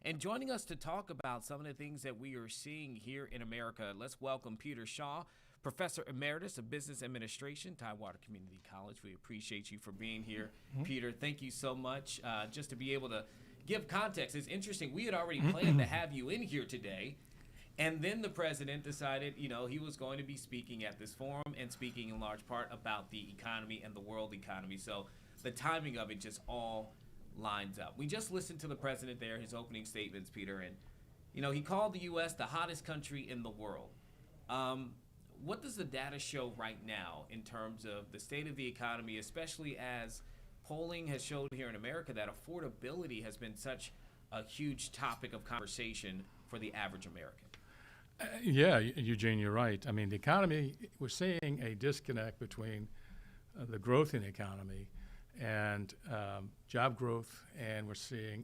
And joining us to talk about some of the things that we are seeing here in America, let's welcome Peter Shaw, Professor Emeritus of Business Administration, Tidewater Community College. We appreciate you for being here. Peter, thank you so much. Just to be able to give context, it's interesting. We had already planned to have you in here today. And then the president decided, he was going to be speaking at this forum and speaking in large part about the economy and the world economy. So the timing of it just all lines up. We just listened to the president there, his opening statements, Peter, and, he called the U.S. the hottest country in the world. What does the data show right now in terms of the state of the economy, especially as polling has showed here in America that affordability has been such a huge topic of conversation for the average American? Yeah, Eugene, you're right. I mean, the economy, we're seeing a disconnect between the growth in the economy and job growth, and we're seeing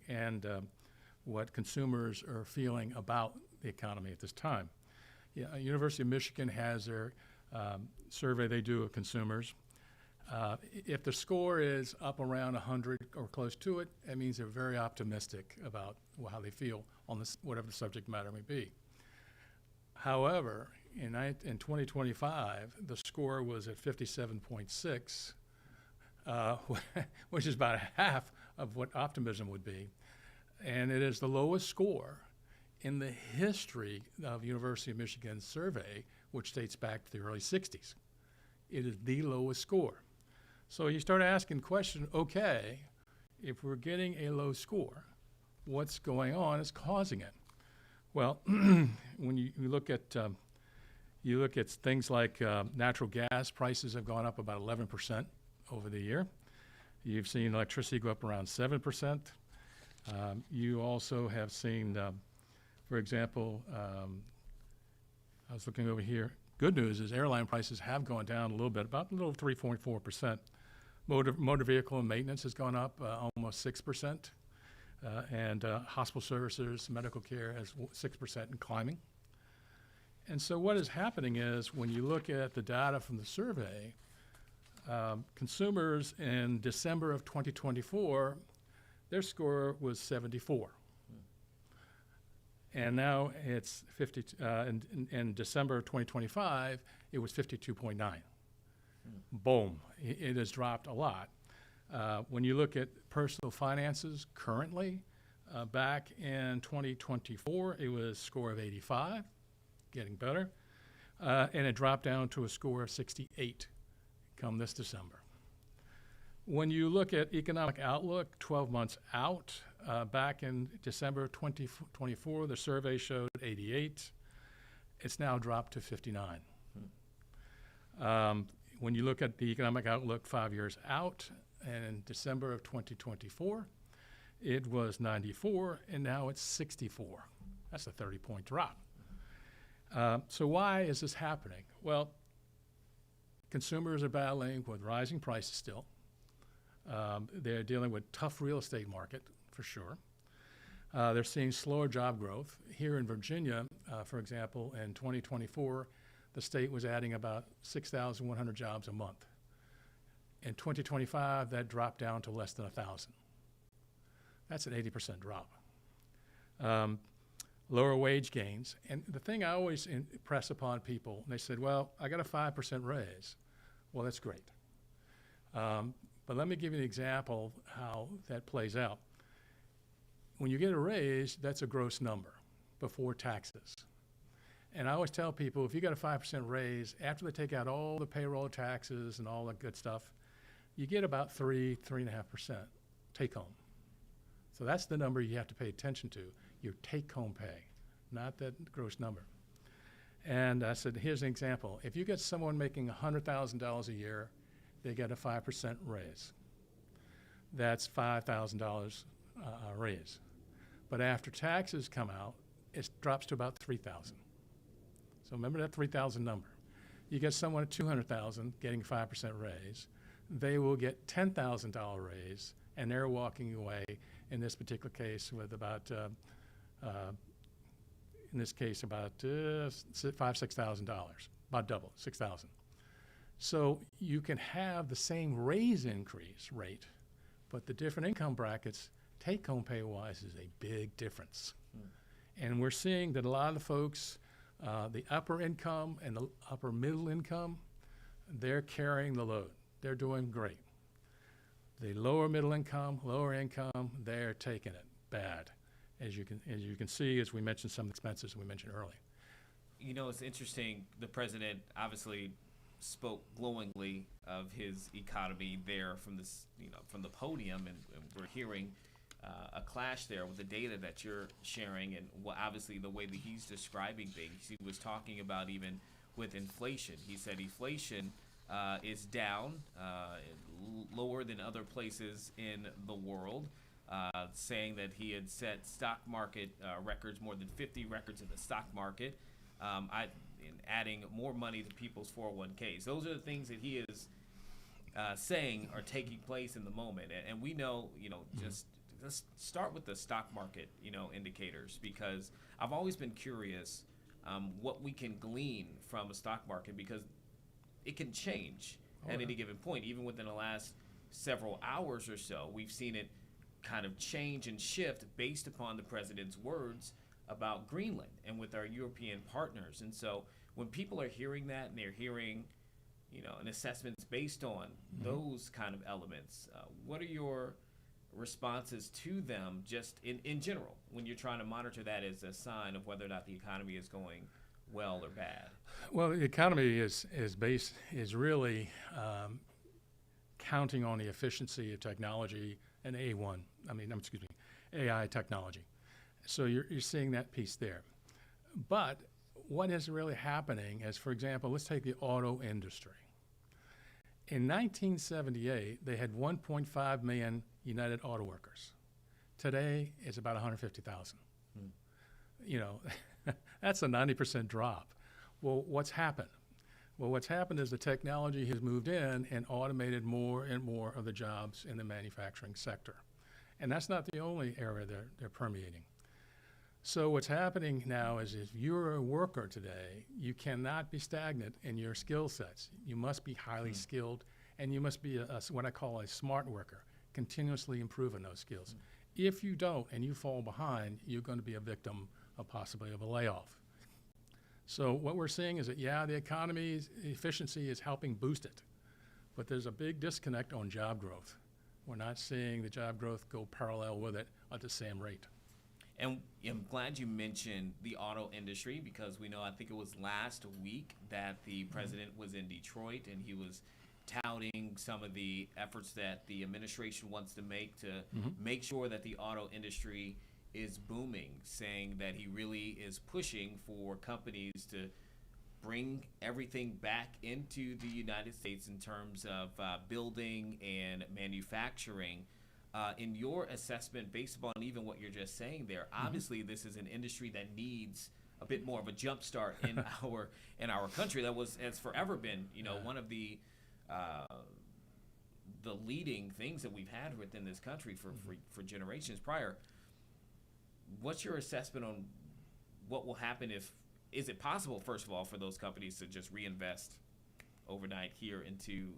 what consumers are feeling about the economy at this time. Yeah, University of Michigan has their survey they do of consumers. If the score is up around 100 or close to it, that means they're very optimistic about how they feel on this, whatever the subject matter may be. However, in 2025, the score was at 57.6, which is about half of what optimism would be. And it is the lowest score in the history of University of Michigan's survey, which dates back to the early 60s. It is the lowest score. So you start asking the question, okay, if we're getting a low score, what's going on is causing it? Well, when you look at things like natural gas prices have gone up about 11% over the year. You've seen electricity go up around 7%. You also have seen, for example, I was looking over here. Good news is airline prices have gone down a little bit, about a little 3.4%. Motor vehicle and maintenance has gone up almost 6%. And hospital services, medical care has 6% and climbing. And so what is happening is when you look at the data from the survey, consumers in December of 2024, their score was 74. And now it's 50, in December of 2025, it was 52.9. Boom, it has dropped a lot. When you look at personal finances currently, back in 2024, it was a score of 85, getting better, and it dropped down to a score of 68 come this December. When you look at economic outlook 12 months out, back in December 2024, the survey showed 88. It's now dropped to 59. When you look at the economic outlook 5 years out, and in December of 2024, it was 94, and now it's 64. That's a 30-point drop. So why is this happening? Well, consumers are battling with rising prices still. They're dealing with tough real estate market, for sure. They're seeing slower job growth. Here in Virginia, for example, in 2024, the state was adding about 6,100 jobs a month. In 2025, that dropped down to less than 1,000. That's an 80% drop. Lower wage gains. And the thing I always impress upon people, they said, well, I got a 5% raise. Well, that's great. But let me give you an example how that plays out. When you get a raise, that's a gross number before taxes. And I always tell people, if you got a 5% raise, after they take out all the payroll taxes and all that good stuff, you get about 3.5% take home. So that's the number you have to pay attention to, your take home pay, not that gross number. And I said, here's an example. If you get someone making $100,000 a year, they get a 5% raise. That's $5,000 raise. But after taxes come out, it drops to about $3,000. So remember that 3,000 number. You get someone at 200,000 getting a 5% raise, they will get $10,000 raise, and they're walking away, in this particular case, with about, about $6,000, about double, 6,000. So you can have the same raise increase rate, but the different income brackets take-home pay-wise is a big difference. And we're seeing that a lot of the folks, the upper income and the upper middle income, they're carrying the load. They're doing great. The lower middle income, lower income, they're taking it bad. As you can see, as we mentioned some expenses we mentioned earlier. You know, it's interesting. The president obviously spoke glowingly of his economy there from this, from the podium, and we're hearing a clash there with the data that you're sharing, and obviously the way that he's describing things. He was talking about even with inflation. He said inflation is down, lower than other places in the world, saying that he had set stock market records, more than 50 records in the stock market, in adding more money to people's 401ks. Those are the things that he is saying are taking place in the moment. And we know, just let's start with the stock market, indicators, because I've always been curious what we can glean from a stock market, because it can change at any given point. Even within the last several hours or so, we've seen it kind of change and shift based upon the president's words about Greenland and with our European partners. And so when people are hearing that and they're hearing, an assessment based on those kind of elements, what are your responses to them just in general when you're trying to monitor that as a sign of whether or not the economy is going well or bad? Well, the economy is really counting on the efficiency of technology and AI technology. So you're seeing that piece there. But what is really happening is, for example, let's take the auto industry. In 1978, they had 1.5 million United Auto Workers. Today, it's about 150,000. That's a 90% drop. Well, what's happened? Well, what's happened is the technology has moved in and automated more and more of the jobs in the manufacturing sector. And that's not the only area they're permeating. So what's happening now is if you're a worker today, you cannot be stagnant in your skill sets. You must be highly skilled, and you must be what I call a smart worker, continuously improving those skills. If you don't and you fall behind, you're going to be a victim of possibly of a layoff. So what we're seeing is that, the economy's efficiency is helping boost it, but there's a big disconnect on job growth. We're not seeing the job growth go parallel with it at the same rate. And I'm glad you mentioned the auto industry, because we know, I think it was last week that the president was in Detroit, and he was touting some of the efforts that the administration wants to make to make sure that the auto industry is booming, saying that he really is pushing for companies to bring everything back into the United States in terms of building and manufacturing. In your assessment, based upon even what you're just saying there, obviously this is an industry that needs a bit more of a jump start in our country. That has forever been, one of the leading things that we've had within this country for generations prior. What's your assessment on what will happen is it possible, first of all, for those companies to just reinvest overnight here into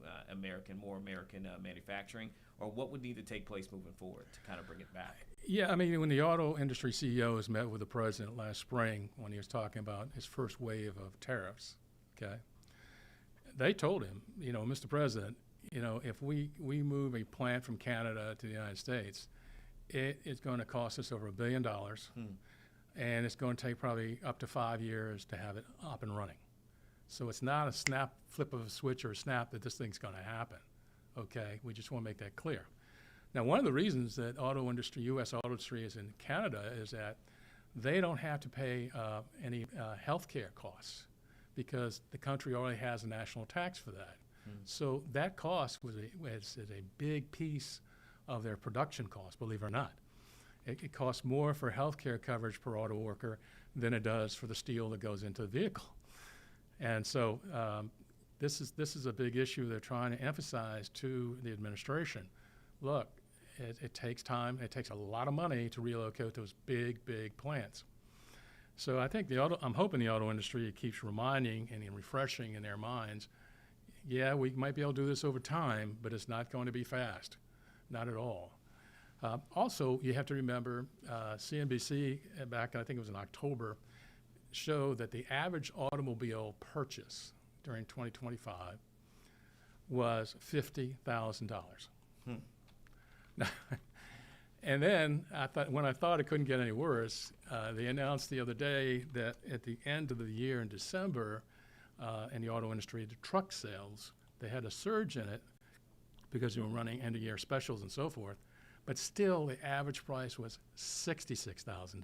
more American manufacturing, or what would need to take place moving forward to kind of bring it back? Yeah, when the auto industry CEOs met with the president last spring when he was talking about his first wave of tariffs, they told him, Mr. President, if we move a plant from Canada to the United States, it's going to cost us over $1 billion, and it's going to take probably up to 5 years to have it up and running. So it's not a flip of a switch or a snap that this thing's going to happen. We just want to make that clear. Now, one of the reasons that U.S. auto industry is in Canada is that they don't have to pay any health care costs, because the country already has a national tax for that. So that cost is a big piece of their production cost, believe it or not. It costs more for health care coverage per auto worker than it does for the steel that goes into the vehicle. And so this is a big issue they're trying to emphasize to the administration. Look, it takes time. It takes a lot of money to relocate those big plants. So I think I'm hoping the auto industry keeps reminding and refreshing in their minds, we might be able to do this over time, but it's not going to be fast, not at all. Also, you have to remember CNBC back, I think it was in October, showed that the average automobile purchase during 2025 was $50,000. And then when I thought it couldn't get any worse, they announced the other day that at the end of the year in December, in the auto industry, the truck sales, they had a surge in it because they were running end-of-year specials and so forth. But still, the average price was $66,000.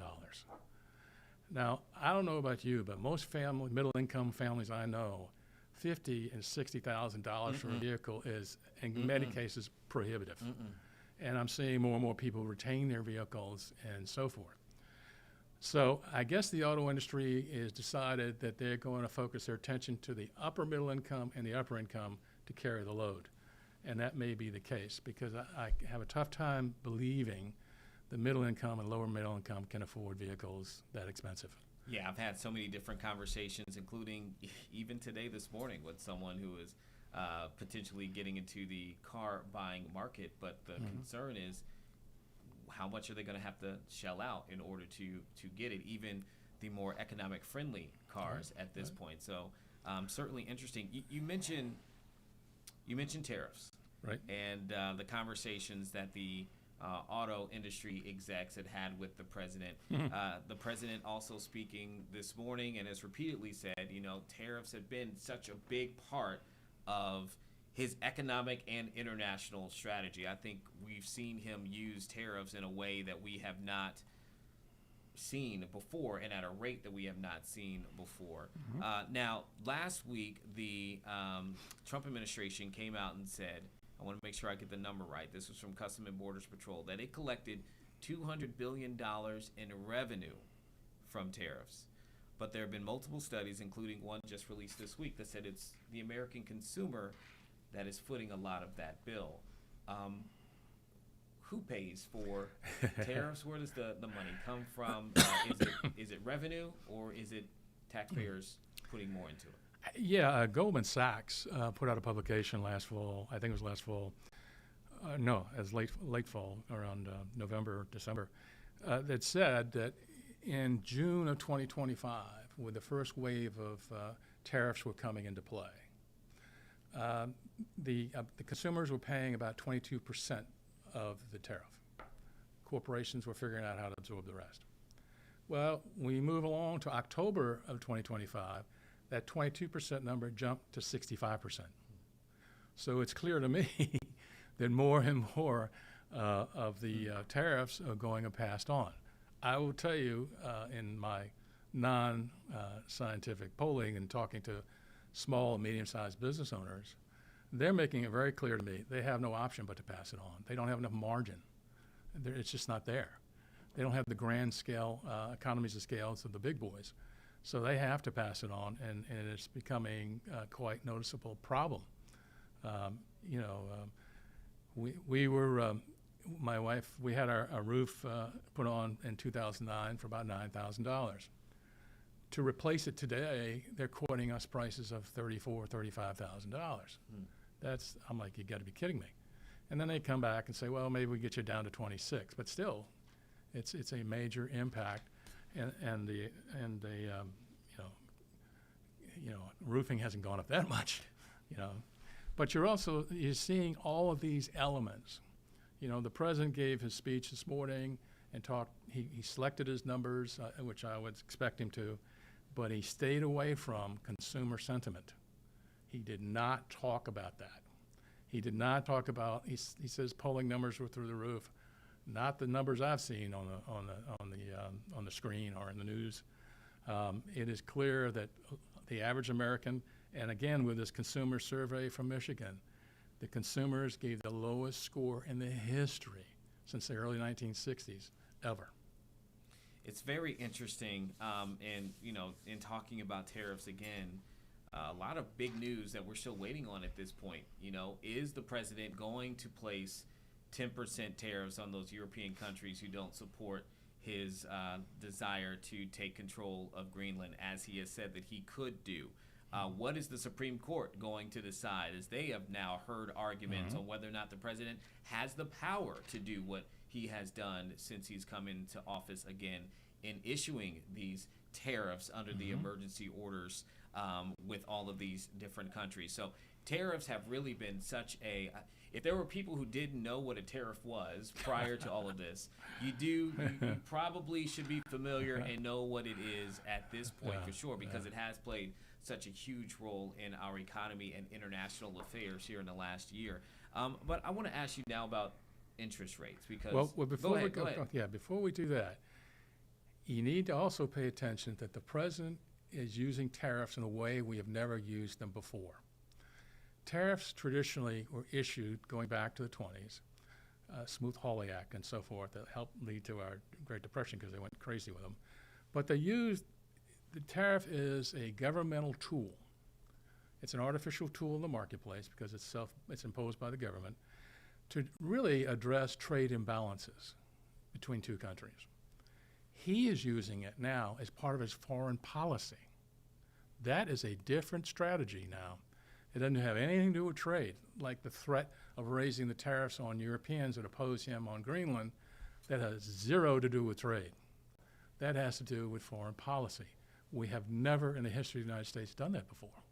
Now, I don't know about you, but most middle-income families I know, $50,000 and $60,000 for a vehicle is, in many cases, prohibitive. And I'm seeing more and more people retain their vehicles and so forth. So I guess the auto industry has decided that they're going to focus their attention to the upper middle income and the upper income to carry the load. And that may be the case because I have a tough time believing the middle income and lower middle income can afford vehicles that expensive. Yeah, I've had so many different conversations, including even today this morning with someone who is potentially getting into the car buying market. But the concern is how much are they going to have to shell out in order to get it, even the more economic friendly cars at this point. So certainly interesting. You mentioned tariffs, right? And the conversations that the auto industry execs had with the president. The president also speaking this morning and has repeatedly said, tariffs have been such a big part of his economic and international strategy. I think we've seen him use tariffs in a way that we have not seen before and at a rate that we have not seen before. Now, last week, the Trump administration came out and said, I want to make sure I get the number right. This was from Customs and Borders Patrol, that it collected $200 billion in revenue from tariffs. But there have been multiple studies, including one just released this week, that said it's the American consumer that is footing a lot of that bill. Who pays for tariffs? Where does the money come from? Is it revenue, or is it taxpayers putting more into it? Yeah, Goldman Sachs put out a publication last fall. I think it was last fall. No, it was late fall, around November, December, that said that in June of 2025, when the first wave of tariffs were coming into play, the consumers were paying about 22% of the tariff. Corporations were figuring out how to absorb the rest. Well, we move along to October of 2025, that 22% number jumped to 65%. So it's clear to me that more and more of the tariffs are going to be passed on. I will tell you, in my non-scientific polling and talking to small and medium-sized business owners, they're making it very clear to me they have no option but to pass it on. They don't have enough margin. It's just not there. They don't have the grand scale economies of scales of the big boys. So they have to pass it on, and it's becoming a quite noticeable problem. We were, my wife, we had our roof put on in 2009 for about $9,000. To replace it today, they're quoting us prices of $34,000, $35,000. I'm like, you got to be kidding me. And then they come back and say, well, maybe we get you down to 26, but still, it's a major impact, and the roofing hasn't gone up that much, But you're seeing all of these elements. The president gave his speech this morning and talked. He selected his numbers, which I would expect him to, but he stayed away from consumer sentiment. He did not talk about that. He did not talk about. He says polling numbers were through the roof, not the numbers I've seen on the screen or in the news. It is clear that the average American, and again with this consumer survey from Michigan, the consumers gave the lowest score in the history since the early 1960s ever. It's very interesting, and in talking about tariffs again, a lot of big news that we're still waiting on at this point. Is the president going to place 10% tariffs on those European countries who don't support his desire to take control of Greenland, as he has said that he could do? What is the Supreme Court going to decide, as they have now heard arguments on whether or not the president has the power to do what he has done since he's come into office again in issuing these tariffs under the emergency orders with all of these different countries. So tariffs have really been such a, if there were people who didn't know what a tariff was prior to all of this, you probably should be familiar and know what it is at this point for sure, because it has played such a huge role in our economy and international affairs here in the last year. But I want to ask you now about interest rates, because before we do that, you need to also pay attention that the president is using tariffs in a way we have never used them before. Tariffs traditionally were issued going back to the 20s, Smoot-Hawley Act and so forth, that helped lead to our Great Depression because they went crazy with them. But they used, the tariff is a governmental tool. It's an artificial tool in the marketplace because it's imposed by the government to really address trade imbalances between two countries. He is using it now as part of his foreign policy. That is a different strategy now. It doesn't have anything to do with trade, like the threat of raising the tariffs on Europeans that oppose him on Greenland. That has zero to do with trade. That has to do with foreign policy. We have never in the history of the United States done that before.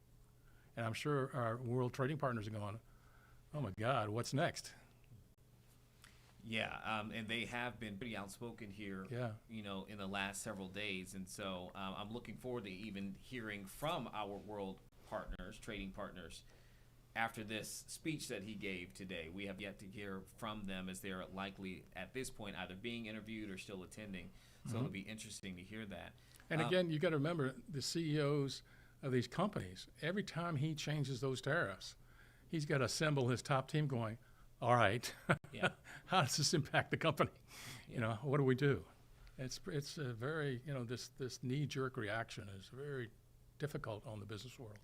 And I'm sure our world trading partners are going, oh my God, what's next? Yeah, and they have been pretty outspoken here, in the last several days. And so I'm looking forward to even hearing from our world partners, trading partners, after this speech that he gave today. We have yet to hear from them, as they're likely at this point either being interviewed or still attending. So it'll be interesting to hear that. And again, you got to remember the CEOs of these companies, every time he changes those tariffs, he's got to assemble his top team going, all right, how does this impact the company? What do we do? It's a very, this knee-jerk reaction is very difficult on the business world.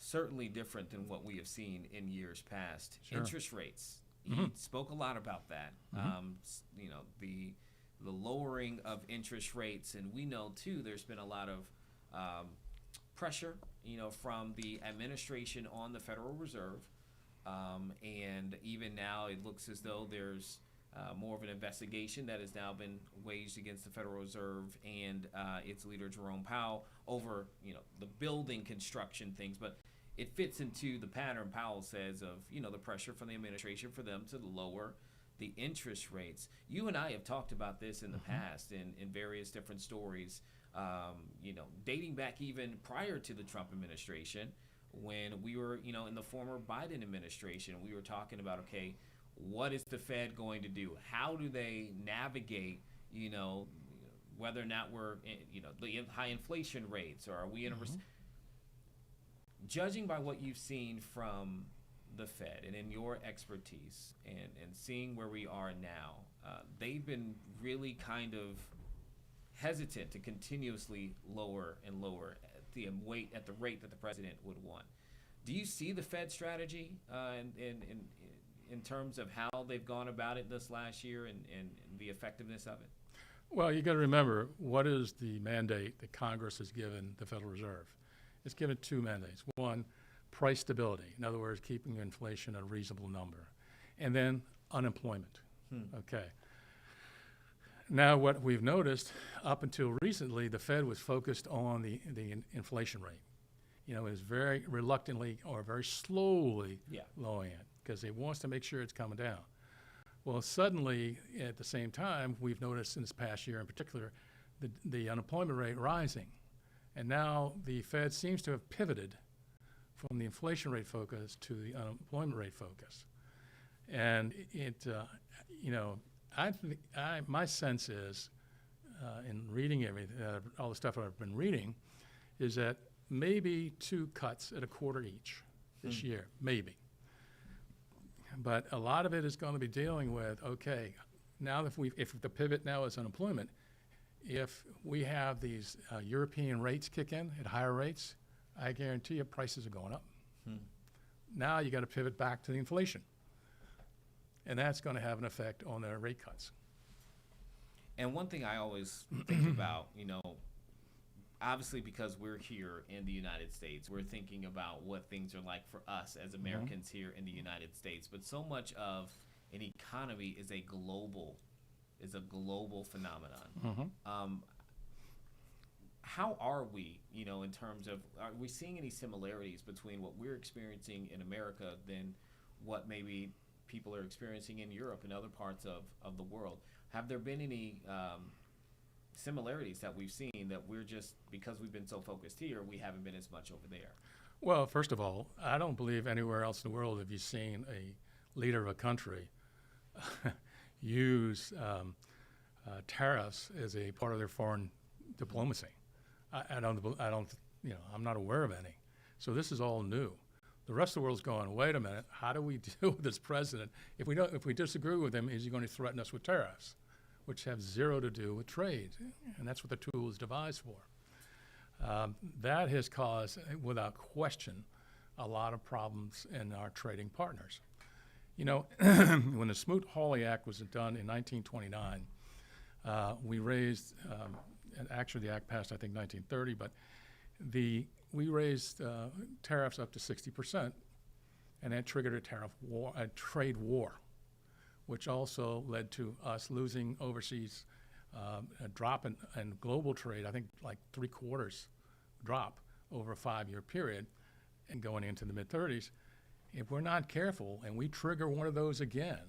Certainly different than what we have seen in years past. Sure. Interest rates. He spoke a lot about that. The lowering of interest rates, and we know too there's been a lot of pressure, from the administration on the Federal Reserve, and even now it looks as though there's more of an investigation that has now been waged against the Federal Reserve and its leader Jerome Powell over the building construction things. But it fits into the pattern, Powell says, of the pressure from the administration for them to lower the interest rates. You and I have talked about this in the past in various different stories, dating back even prior to the Trump administration, when we were in the former Biden administration. We were talking about, okay, what is the Fed going to do? How do they navigate, whether or not we're, the high inflation rates, or are we in a judging by what you've seen from the Fed and in your expertise and seeing where we are now, they've been really kind of hesitant to continuously lower and lower at the rate that the president would want. Do you see the Fed strategy in terms of how they've gone about it this last year and the effectiveness of it? Well, you got to remember, what is the mandate that Congress has given the Federal Reserve? It's given two mandates. One, price stability. In other words, keeping inflation at a reasonable number. And then unemployment. Okay. Now, what we've noticed up until recently, the Fed was focused on the inflation rate. It was very reluctantly or very slowly lowering it because it wants to make sure it's coming down. Well, suddenly, at the same time, we've noticed in this past year in particular, the unemployment rate rising. And now the Fed seems to have pivoted from the inflation rate focus to the unemployment rate focus. And my sense is, in reading everything, all the stuff I've been reading, is that maybe 2 cuts at a quarter each this year, maybe. But a lot of it is going to be dealing with, okay, now if the pivot now is unemployment, if we have these European rates kick in at higher rates, I guarantee you prices are going up. Now you got to pivot back to the inflation. And that's going to have an effect on their rate cuts. And one thing I always think about, obviously because we're here in the United States, we're thinking about what things are like for us as Americans here in the United States. But so much of an economy is a global phenomenon. How are we, in terms of, are we seeing any similarities between what we're experiencing in America than what maybe people are experiencing in Europe and other parts of the world? Have there been any similarities that we've seen that we're just, because we've been so focused here, we haven't been as much over there? Well, first of all, I don't believe anywhere else in the world have you seen a leader of a country use tariffs as a part of their foreign diplomacy. I don't, I'm not aware of any. So this is all new. The rest of the world's going, wait a minute, how do we deal with this president? If we disagree with him, is he going to threaten us with tariffs, which have zero to do with trade? And that's what the tool is devised for. That has caused, without question, a lot of problems in our trading partners. When the Smoot-Hawley Act was done in 1929, we raised, and actually the act passed, I think, 1930, but we raised tariffs up to 60%, and that triggered a trade war, which also led to us losing overseas, a drop in global trade, I think like 3/4 drop over a 5-year period, and going into the mid-30s. If we're not careful and we trigger one of those again,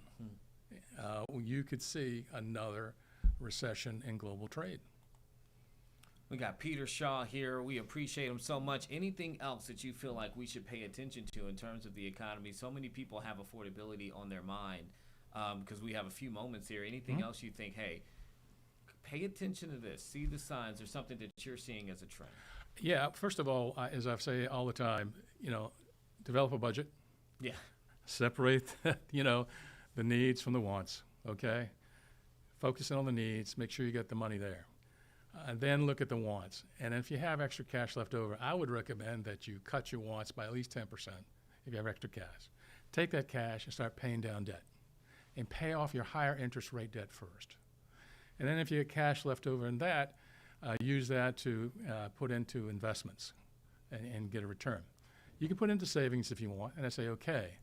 you could see another recession in global trade. We got Peter Shaw here. We appreciate him so much. Anything else that you feel like we should pay attention to in terms of the economy? So many people have affordability on their mind because we have a few moments here. Anything else you think, hey, pay attention to this, see the signs, or something that you're seeing as a trend? Yeah, first of all, as I say all the time, develop a budget. Yeah. Separate, the needs from the wants, okay? Focus on the needs, make sure you get the money there. And then look at the wants. And if you have extra cash left over, I would recommend that you cut your wants by at least 10% if you have extra cash. Take that cash and start paying down debt and pay off your higher interest rate debt first. And then if you get cash left over in that, use that to put into investments and get a return. You can put into savings if you want, and I say okay.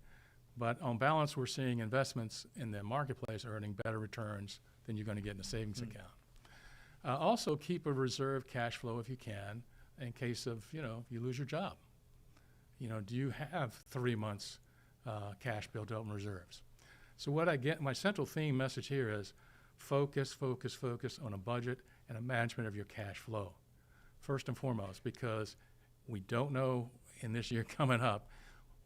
But on balance, we're seeing investments in the marketplace earning better returns than you're going to get in a savings account. Also, keep a reserve cash flow if you can in case of, you lose your job. Do you have 3 months cash built up in reserves? So what I get, my central theme message here is focus on a budget and a management of your cash flow, first and foremost, because we don't know in this year coming up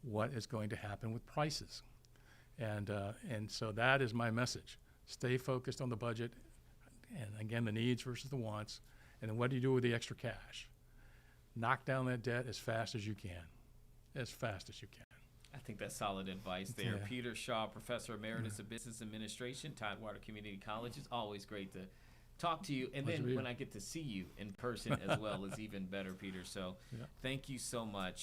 what is going to happen with prices. And so that is my message. Stay focused on the budget, and again, the needs versus the wants, and then what do you do with the extra cash? Knock down that debt as fast as you can, as fast as you can. I think that's solid advice there. Yeah. Peter Shaw, Professor Emeritus of Business Administration, Tidewater Community College. It's always great to talk to you. And then when I get to see you in person as well is even better, Peter. So thank you so much.